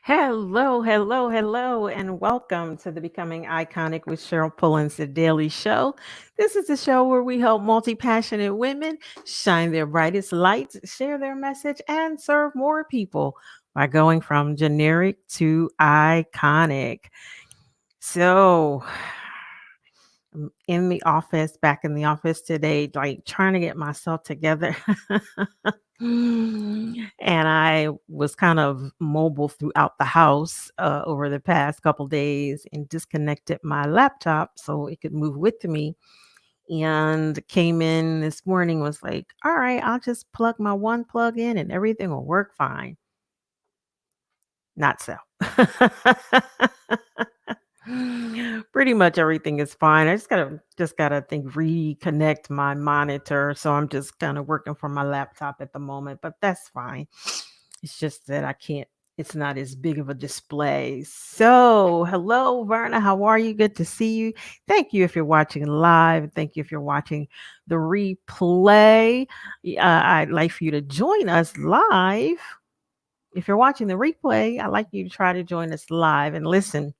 Hello, hello, hello, and welcome to the Becoming Iconic with Cheryl Pullins, the Daily Show. This is the show where we help multi passionate women shine their brightest lights, share their message, and serve more people by going from generic to iconic. So, I'm in the office, back in the office today, like trying to get myself together. And I was kind of mobile throughout the house over the past couple days and disconnected my laptop so it could move with me. And came in this morning, was like, all right, I'll just plug my one plug in and everything will work fine. Not so. Pretty much everything is fine. I just gotta think reconnect my monitor. So I'm just kind of working from my laptop at the moment, but that's fine. It's just that I can't, it's not as big of a display. So hello, Verna. How are you? Good to see you. Thank you if you're watching live. Thank you if you're watching the replay. I'd like for you to join us live. If you're watching the replay, I'd like you to try to join us live and listen.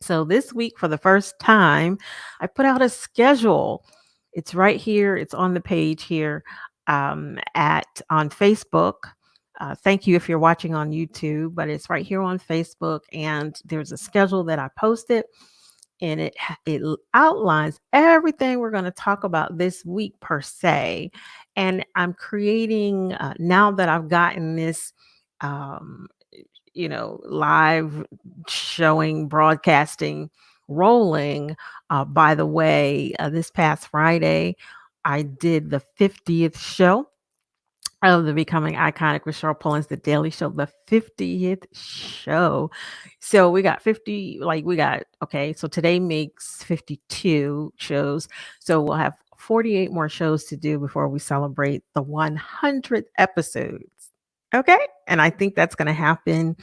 So this week, for the first time, I put out a schedule. It's right here. It's on the page here at on Facebook. Thank you if you're watching on YouTube, but it's right here on Facebook, and there's a schedule that I posted, and it outlines everything we're going to talk about this week per se. And I'm creating now that I've gotten this. Um, live showing, broadcasting, rolling. By the way, this past Friday, I did the 50th show of the Becoming Iconic with Cheryl Pullins, the Daily Show, the 50th show. So we got 50, okay, so today makes 52 shows. So we'll have 48 more shows to do before we celebrate the 100th episodes. Okay. And I think that's going to happen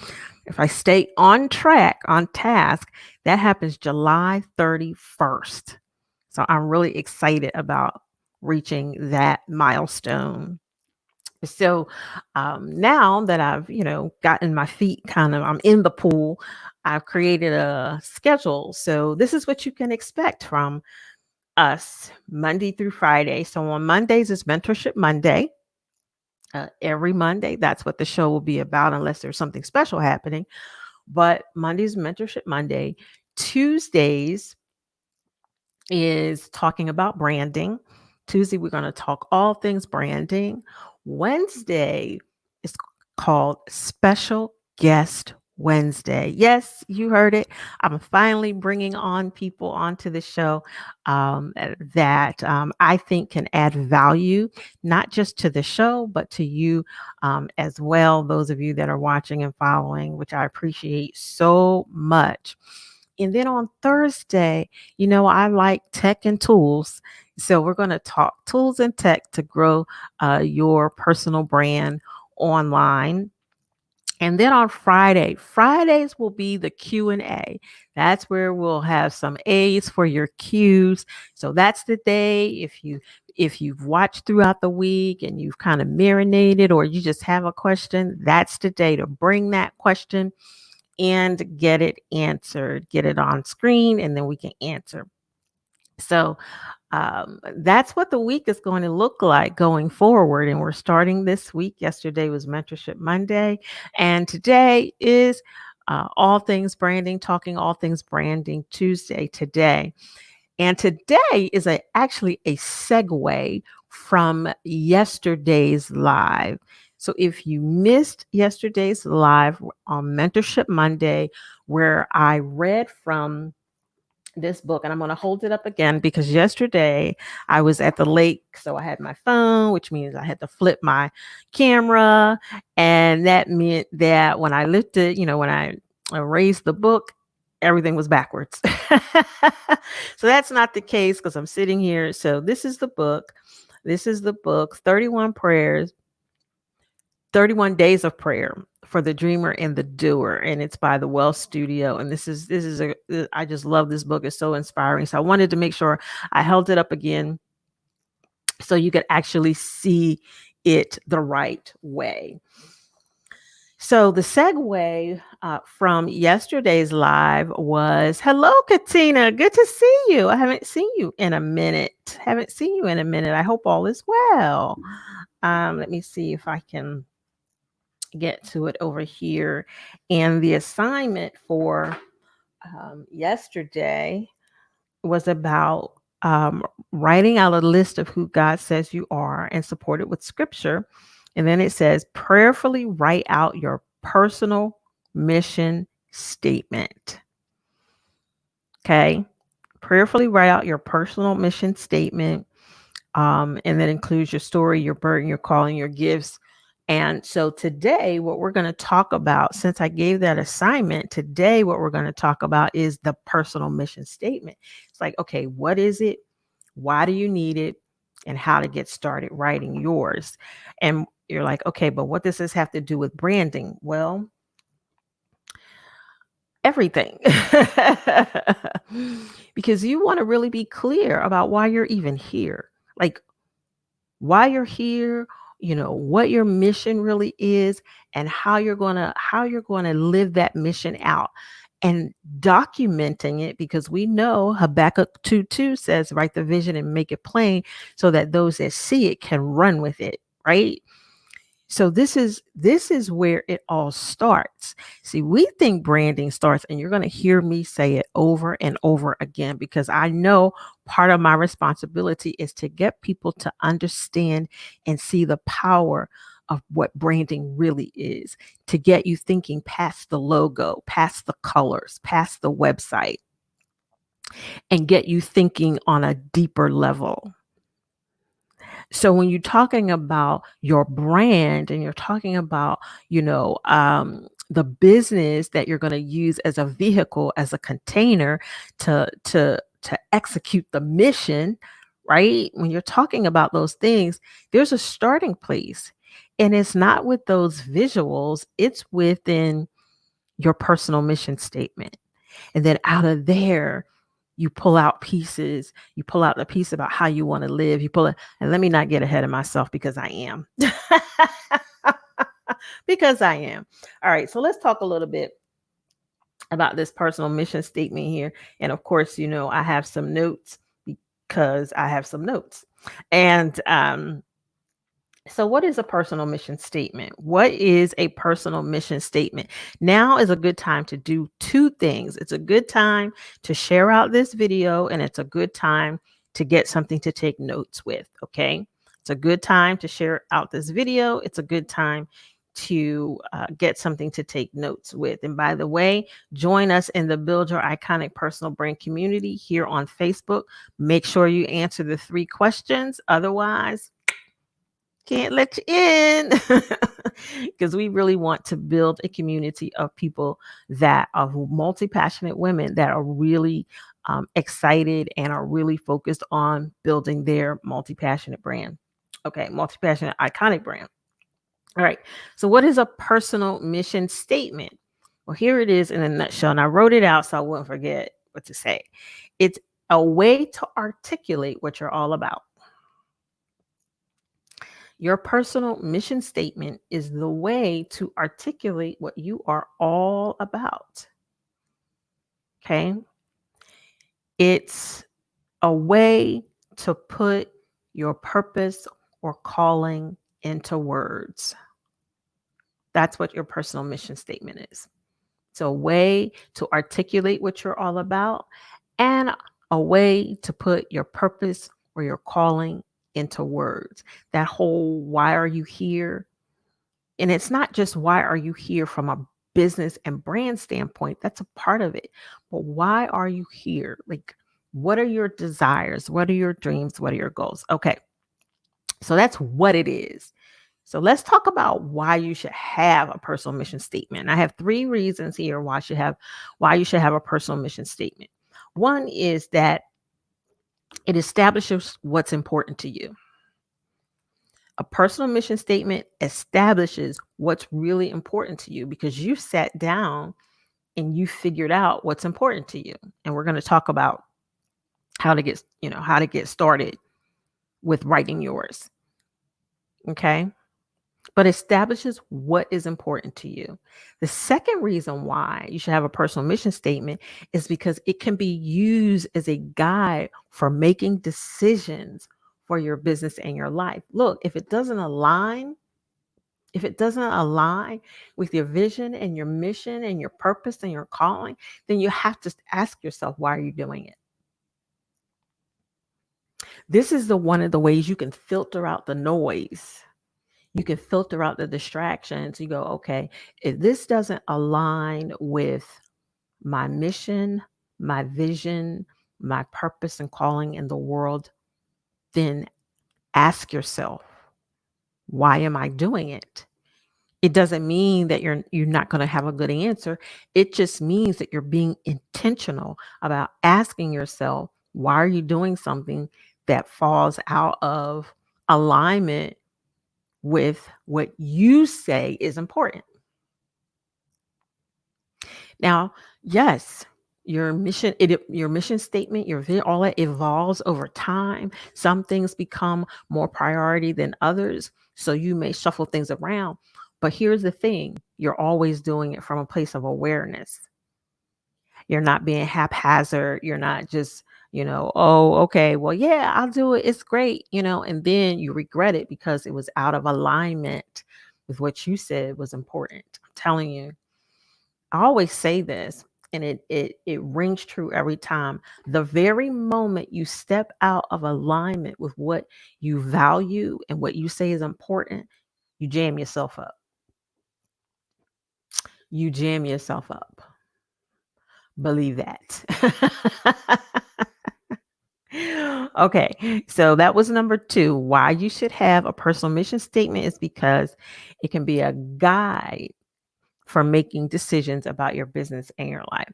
if I stay on track, on task. That happens July 31st. So I'm really excited about reaching that milestone. So now that I've, gotten my feet I'm in the pool, I've created a schedule. So this is what you can expect from us Monday through Friday. So on Mondays is Mentorship Monday. Every Monday, that's what the show will be about, unless there's something special happening. But Monday's Mentorship Monday. Tuesdays is talking about branding. Tuesday, we're going to talk all things branding. Wednesday is called Special Guest Wednesday. Yes, you heard it. I'm finally bringing on people onto the show that I think can add value, not just to the show, but to you as well. Those of you that are watching and following, which I appreciate so much. And then on Thursday, I like tech and tools. So we're going to talk tools and tech to grow your personal brand online. And then on Fridays will be the Q&A. That's where we'll have some A's for your Q's. So that's the day if you've watched throughout the week and you've kind of marinated, or you just have a question, that's the day to bring that question and get it answered, get it on screen, and then we can answer. So that's what the week is going to look like going forward. And we're starting this week. Yesterday was Mentorship Monday, and today is all things branding, talking all things branding Tuesday today. And today is actually a segue from yesterday's live. So if you missed yesterday's live on Mentorship Monday, where I read from this book, and I'm going to hold it up again because yesterday I was at the lake, so I had my phone, which means I had to flip my camera, and that meant that when I lifted, when I raised the book, everything was backwards. So that's not the case because I'm sitting here. So this is the book. This is the book, 31 Prayers, 31 Days of Prayer for the Dreamer and the Doer, and it's by the Well Studio. And I just love this book. It's so inspiring. So I wanted to make sure I held it up again so you could actually see it the right way. So the segue from yesterday's live was, hello, Katina. Good to see you. I haven't seen you in a minute. Haven't seen you in a minute. I hope all is well. Let me see if I can get to it over here. And the assignment for yesterday was about writing out a list of who God says you are and support it with scripture. And then it says, prayerfully write out your personal mission statement. Okay. Prayerfully write out your personal mission statement. And that includes your story, your burden, your calling, your gifts. And so today, what we're going to talk about, since I gave that assignment, today, what we're going to talk about is the personal mission statement. It's like, okay, what is it? Why do you need it? And how to get started writing yours. And you're like, okay, but what does this have to do with branding? Well, everything. Because you want to really be clear about why you're even here. Like, why you're here, what your mission really is, and how you're going to live that mission out, and documenting it, because we know Habakkuk 2:2 says, write the vision and make it plain so that those that see it can run with it, right? So this is where it all starts. See, we think branding starts, and you're going to hear me say it over and over again, because I know part of my responsibility is to get people to understand and see the power of what branding really is, to get you thinking past the logo, past the colors, past the website, and get you thinking on a deeper level. So when you're talking about your brand and you're talking about, the business that you're going to use as a vehicle, as a container to execute the mission, right? When you're talking about those things, there's a starting place. And it's not with those visuals, it's within your personal mission statement. And then out of there, you pull out pieces. You pull out the piece about how you want to live. You pull it, and let me not get ahead of myself, because I am. Because I am. All right. So let's talk a little bit about this personal mission statement here. And of course, I have some notes, because I have some notes. And so, what is a personal mission statement? What is a personal mission statement? Now is a good time to do two things. It's a good time to share out this video, and it's a good time to get something to take notes with. Okay. It's a good time to share out this video. It's a good time to get something to take notes with. And by the way, join us in the Build Your Iconic Personal Brand community here on Facebook. Make sure you answer the 3 questions. Otherwise, can't let you in, because we really want to build a community of people that are multi-passionate women that are really excited and are really focused on building their multi-passionate brand. Okay, multi-passionate iconic brand. All right. So what is a personal mission statement? Well, here it is in a nutshell. And I wrote it out so I wouldn't forget what to say. It's a way to articulate what you're all about. Your personal mission statement is the way to articulate what you are all about. Okay. It's a way to put your purpose or calling into words. That's what your personal mission statement is. It's a way to articulate what you're all about, and a way to put your purpose or your calling into words. That whole why are you here? And it's not just why are you here from a business and brand standpoint, that's a part of it. But why are you here? Like, what are your desires? What are your dreams? What are your goals? Okay. So that's what it is. So let's talk about why you should have a personal mission statement. I have 3 reasons here why you should have a personal mission statement. One is that it establishes what's important to you. A personal mission statement establishes what's really important to you, because you sat down and you figured out what's important to you. And we're going to talk about how to get started with writing yours. Okay? but establishes what is important to you. The second reason why you should have a personal mission statement is because it can be used as a guide for making decisions for your business and your life. Look, if it doesn't align with your vision and your mission and your purpose and your calling, then you have to ask yourself, why are you doing it? This is the one of the ways you can filter out the noise. You can filter out the distractions. You go, okay, if this doesn't align with my mission, my vision, my purpose and calling in the world, then ask yourself, why am I doing it? It doesn't mean that you're not going to have a good answer. It just means that you're being intentional about asking yourself, why are you doing something that falls out of alignment with what you say is important? Now, yes, your mission statement, all that evolves over time. Some things become more priority than others, so you may shuffle things around. But here's the thing, you're always doing it from a place of awareness. You're not being haphazard. You're not just, oh, okay, well, yeah, I'll do it. It's great, and then you regret it because it was out of alignment with what you said was important. I'm telling you. I always say this, and it rings true every time. The very moment you step out of alignment with what you value and what you say is important, you jam yourself up. You jam yourself up. Believe that. Okay, so that was number 2. Why you should have a personal mission statement is because it can be a guide for making decisions about your business and your life.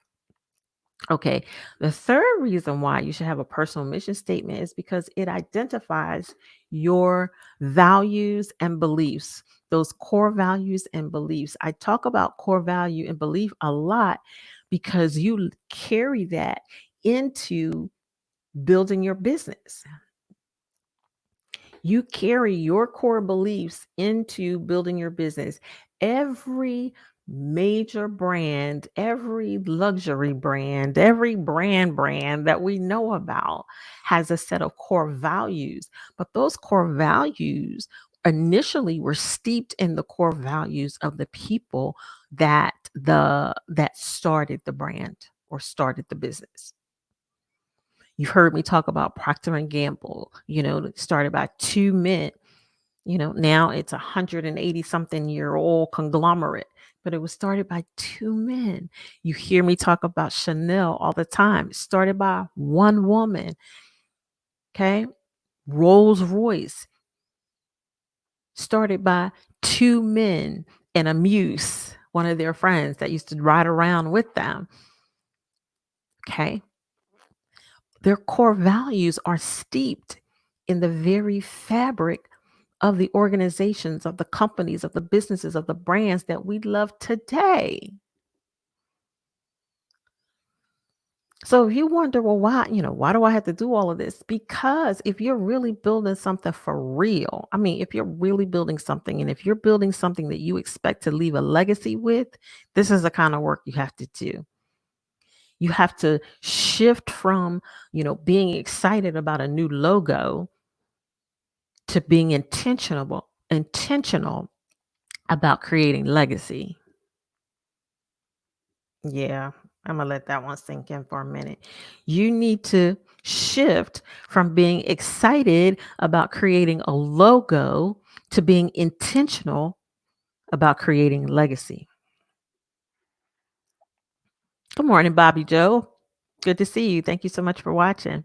Okay. The third reason why you should have a personal mission statement is because it identifies your values and beliefs, those core values and beliefs. I talk about core value and belief a lot because you carry that into building your business. You carry your core beliefs into building your business. Every major brand, every luxury brand, every brand that we know about has a set of core values. But those core values initially were steeped in the core values of the people that started the brand or started the business. You've heard me talk about Procter and Gamble, that started by two men. Now it's 180 something year old conglomerate, but it was started by two men. You hear me talk about Chanel all the time. It started by one woman. Okay. Rolls Royce started by two men and a muse, one of their friends that used to ride around with them. Okay. Their core values are steeped in the very fabric of the organizations, of the companies, of the businesses, of the brands that we love today. So if you wonder, well, why do I have to do all of this? Because if you're really building something for real, if you're really building something and if you're building something that you expect to leave a legacy with, this is the kind of work you have to do. You have to shift from, being excited about a new logo to being intentional about creating legacy. Yeah, I'm gonna let that one sink in for a minute. You need to shift from being excited about creating a logo to being intentional about creating legacy. Good morning, Bobby Joe. Good to see you. Thank you so much for watching.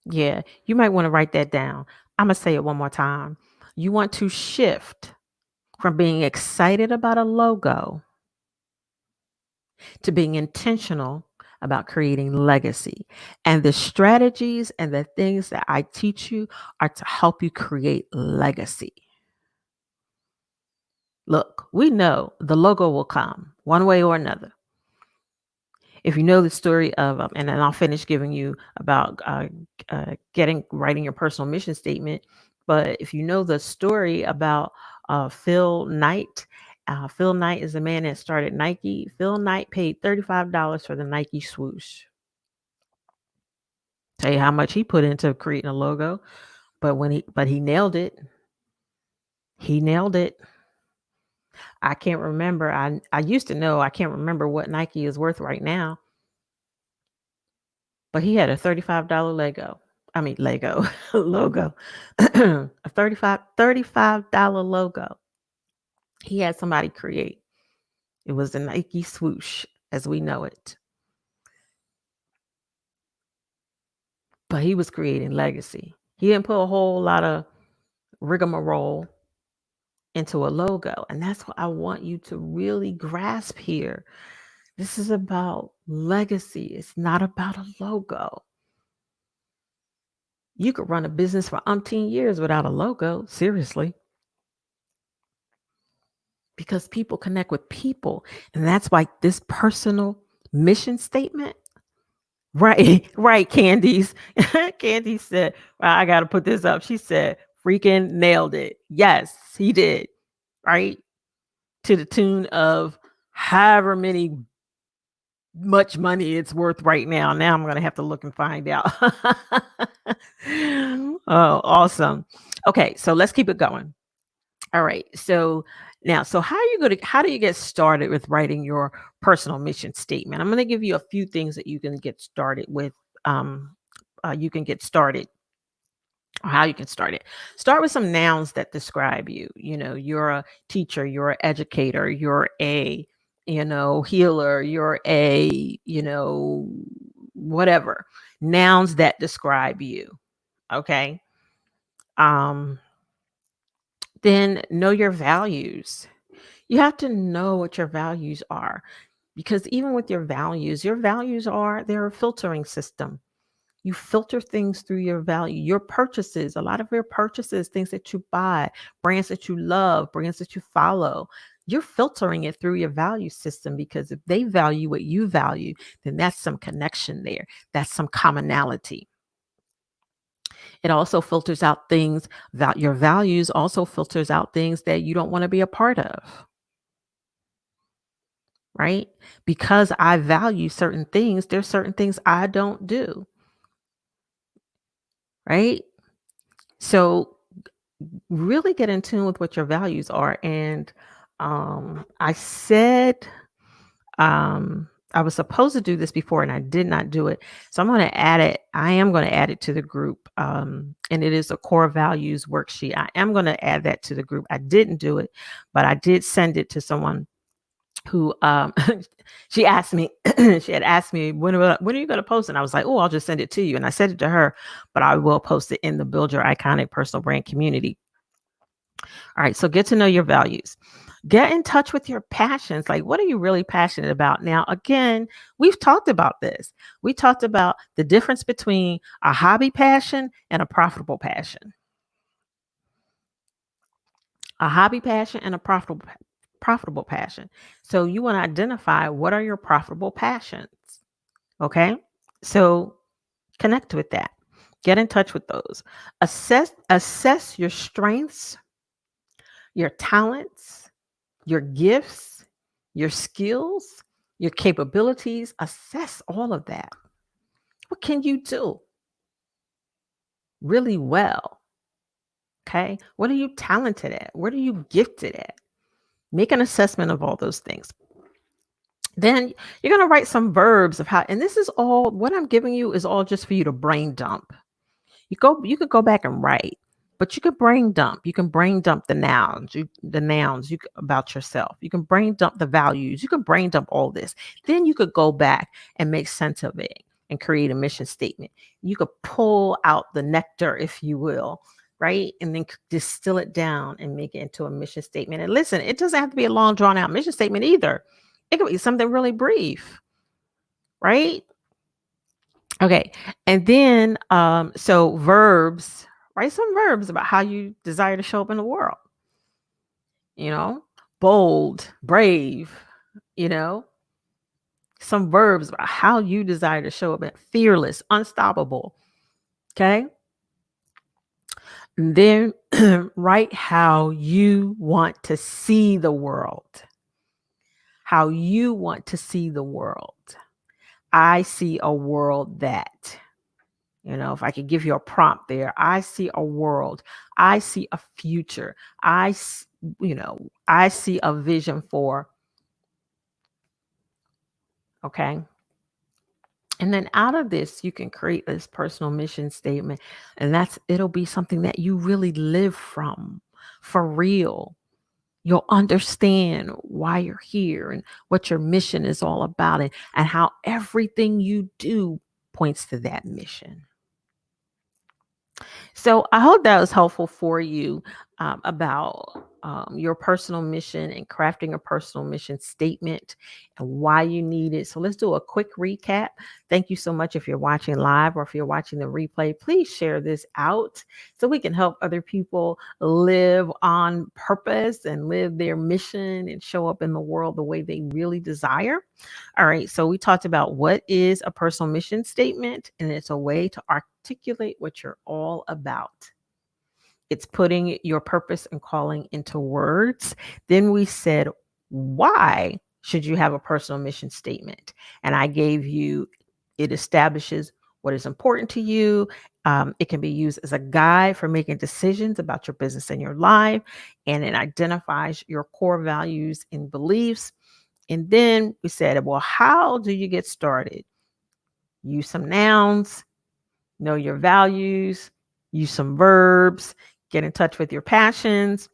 Yeah, you might want to write that down. I'm gonna say it one more time. You want to shift from being excited about a logo to being intentional about creating legacy. And the strategies and the things that I teach you are to help you create legacy. Look, we know the logo will come one way or another. If you know the story of, and then I'll finish giving you about writing your personal mission statement. But if you know the story about Phil Knight, Phil Knight is the man that started Nike. Phil Knight paid $35 for the Nike swoosh. Tell you how much he put into creating a logo, but he nailed it. He nailed it. I can't remember. I used to know. I can't remember what Nike is worth right now. But he had a $35 Lego. I mean Lego logo. A $35 logo. He had somebody create. It was the Nike swoosh as we know it. But he was creating legacy. He didn't put a whole lot of rigmarole into a logo. And that's what I want you to really grasp here. This is about legacy. It's not about a logo. You could run a business for umpteen years without a logo, seriously. Because people connect with people. And that's why this personal mission statement. Right, right, Candice. Candice said, well, I got to put this up. She said, freaking nailed it. Yes, he did. Right. To the tune of however much money it's worth right now. Now I'm going to have to look and find out. Oh, awesome. Okay, so let's keep it going. All right. So now, how do you get started with writing your personal mission statement? I'm going to give you a few things that you can get started with. You can get started, or how you can start it. Start with some nouns that describe you. You know, you're a teacher, you're an educator, you're a, healer, you're a, whatever. Nouns that describe you. Okay. Um, then know your values. You have to know what your values are, because even with your values they're a filtering system. You filter things through your value, your purchases, a lot of your purchases, things that you buy, brands that you love, brands that you follow. You're filtering it through your value system, because if they value what you value, then that's some connection there. That's some commonality. It also filters out things that your values also filters out things that you don't want to be a part of. Right? Because I value certain things, there's certain things I don't do. Right? So really get in tune with what your values are. And I said I was supposed to do this before and I did not do it. So I'm going to add it. I am going to add it to the group. And it is a core values worksheet. I am going to add that to the group. I didn't do it, but I did send it to someone who she asked me, she had asked me, when are you going to post it? And I was like, oh, I'll just send it to you. And I said it to her, but I will post it in the Build Your Iconic Personal Brand community. All right. So get to know your values. Get in touch with your passions. Like, what are you really passionate about? Now, again, we've talked about this. We talked about the difference between a hobby passion and a profitable passion. A hobby passion and a profitable passion. So you want to identify what are your profitable passions. Okay. So connect with that. Get in touch with those. Assess your strengths, your talents, your gifts, your skills, your capabilities. Assess all of that. What can you do really well? Okay. What are you talented at? What are you gifted at? Make an assessment of all those things. Then you're going to write some verbs of how, and this is all what I'm giving you is all just for you to brain dump. You could go back and write, but you could brain dump. You can brain dump the nouns, about yourself. You can brain dump the values. You can brain dump all this. Then you could go back and make sense of it and create a mission statement. You could pull out the nectar, if you will, right? And then distill it down and make it into a mission statement. And listen, it doesn't have to be a long drawn out mission statement either. It could be something really brief, right? Okay. And then, so verbs, write some verbs about how you desire to show up in the world. Bold, brave, you know, some verbs about how you desire to show up, fearless, unstoppable. Okay. And then write how you want to see the world. How you want to see the world. I see a world that, if I could give you a prompt there, I see a world. I see a future. I see a vision for, okay? And then out of this, you can create this personal mission statement, and it'll be something that you really live from for real. You'll understand why you're here and what your mission is all about, and how everything you do points to that mission. So I hope that was helpful for you about your personal mission and crafting a personal mission statement and why you need it. So let's do a quick recap. Thank you so much. If you're watching live or if you're watching the replay, please share this out so we can help other people live on purpose and live their mission and show up in the world the way they really desire. All right. So we talked about what is a personal mission statement, and it's a way to articulate what you're all about. It's putting your purpose and calling into words. Then we said, why should you have a personal mission statement? And I gave you, it establishes what is important to you. It can be used as a guide for making decisions about your business and your life, and it identifies your core values and beliefs. And then we said, well, how do you get started? Use some nouns, know your values, use some verbs, get in touch with your passions,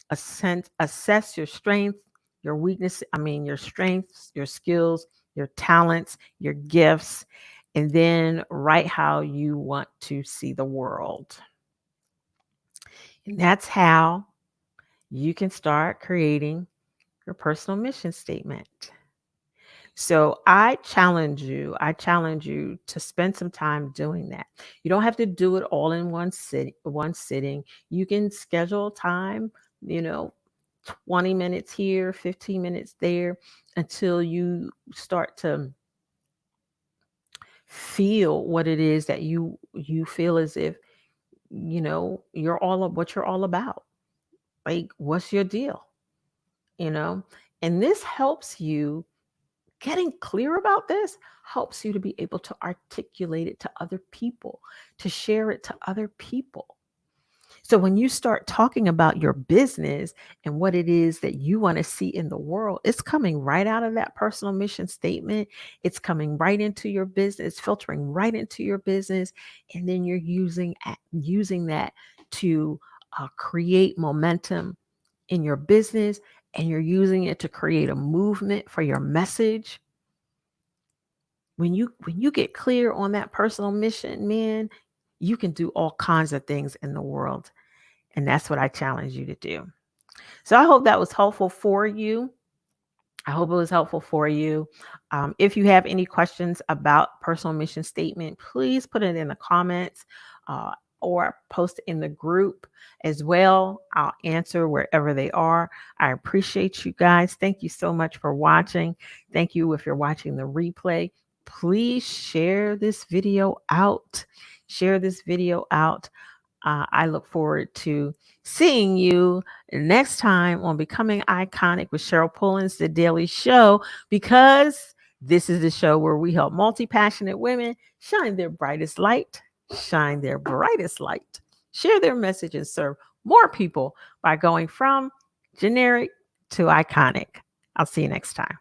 assess your strengths, your weakness, your strengths, your skills, your talents, your gifts, and then write how you want to see the world. And that's how you can start creating your personal mission statement. So I challenge you to spend some time doing that. You don't have to do it all in one sitting. You can schedule time, 20 minutes here, 15 minutes there, until you start to feel what it is that you feel as if, you're all of what you're all about. Like, what's your deal? And this helps you. Getting clear about this helps you to be able to articulate it to other people, to share it to other people. So when you start talking about your business and what it is that you want to see in the world, it's coming right out of that personal mission statement. It's coming right into your business, filtering right into your business. And then you're using that to create momentum in your business, and you're using it to create a movement for your message. When you get clear on that personal mission, man, you can do all kinds of things in the world. And that's what I challenge you to do. So I hope that was helpful for you. I hope it was helpful for you. If you have any questions about personal mission statement, please put it in the comments or post it in the group as well. I'll answer wherever they are. I appreciate you guys. Thank you so much for watching. Thank you if you're watching the replay. Please share this video out. Share this video out. I look forward to seeing you next time on Becoming Iconic with Cheryl Pullins, the Daily Show, because this is the show where we help multi-passionate women shine their brightest light, share their message, and serve more people by going from generic to iconic. I'll see you next time.